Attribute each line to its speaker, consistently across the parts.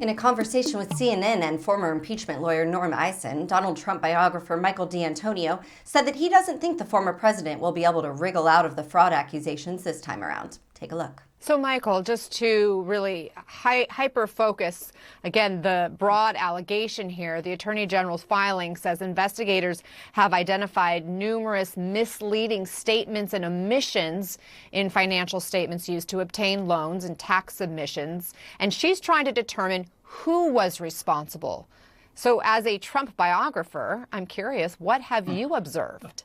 Speaker 1: In a conversation with CNN and former impeachment lawyer Norm Eisen, Donald Trump biographer Michael D'Antonio said that he doesn't think the former president will be able to wriggle out of the fraud accusations this time around. Take a look.
Speaker 2: So, Michael, just to really hyper-focus, again, the broad allegation here, the Attorney General's filing says investigators have identified numerous misleading statements and omissions in financial statements used to obtain loans and tax submissions, and she's trying to determine who was responsible. So, as a Trump biographer, I'm curious, what have you observed?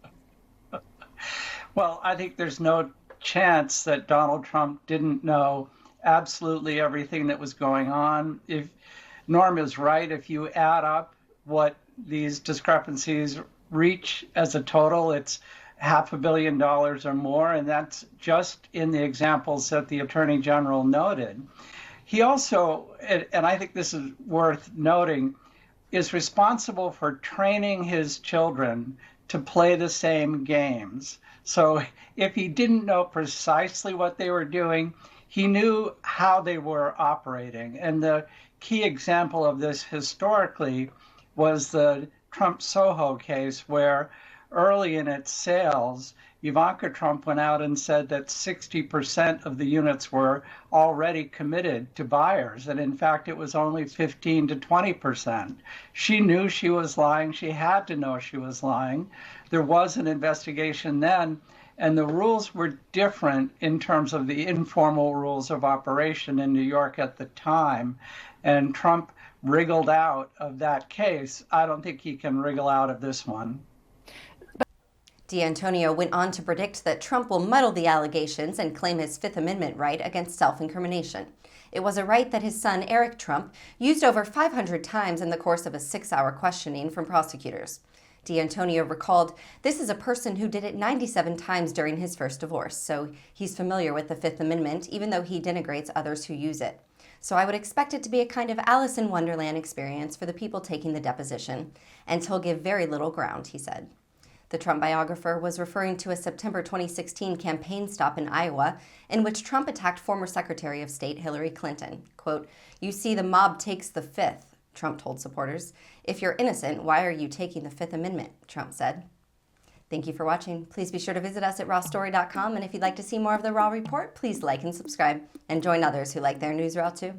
Speaker 3: Well, I think there's no chance that Donald Trump didn't know absolutely everything that was going on. If Norm is right, if you add up what these discrepancies reach as a total, it's $500 million or more, and that's just in the examples that the Attorney General noted. He also, and I think this is worth noting, is responsible for training his children to play the same games. So if he didn't know precisely what they were doing, he knew how they were operating. And the key example of this historically was the Trump SoHo case, where early in its sales, Ivanka Trump went out and said that 60% of the units were already committed to buyers. And in fact, it was only 15 to 20%. She knew she was lying. She had to know she was lying. There was an investigation then, and the rules were different in terms of the informal rules of operation in New York at the time. And Trump wriggled out of that case. I don't think he can wriggle out of this one.
Speaker 1: D'Antonio went on to predict that Trump will muddle the allegations and claim his Fifth Amendment right against self-incrimination. It was a right that his son, Eric Trump, used over 500 times in the course of a 6-hour questioning from prosecutors. D'Antonio recalled, "This is a person who did it 97 times during his first divorce, so he's familiar with the Fifth Amendment, even though he denigrates others who use it. So I would expect it to be a kind of Alice in Wonderland experience for the people taking the deposition, and he'll give very little ground," he said. The Trump biographer was referring to a September 2016 campaign stop in Iowa in which Trump attacked former Secretary of State Hillary Clinton. Quote, "You see, the mob takes the Fifth," Trump told supporters. "If you're innocent, why are you taking the Fifth Amendment?" Trump said. Thank you for watching. Please be sure to visit us at rawstory.com, and if you'd like to see more of the Raw Report, please like and subscribe, and join others who like their news raw too.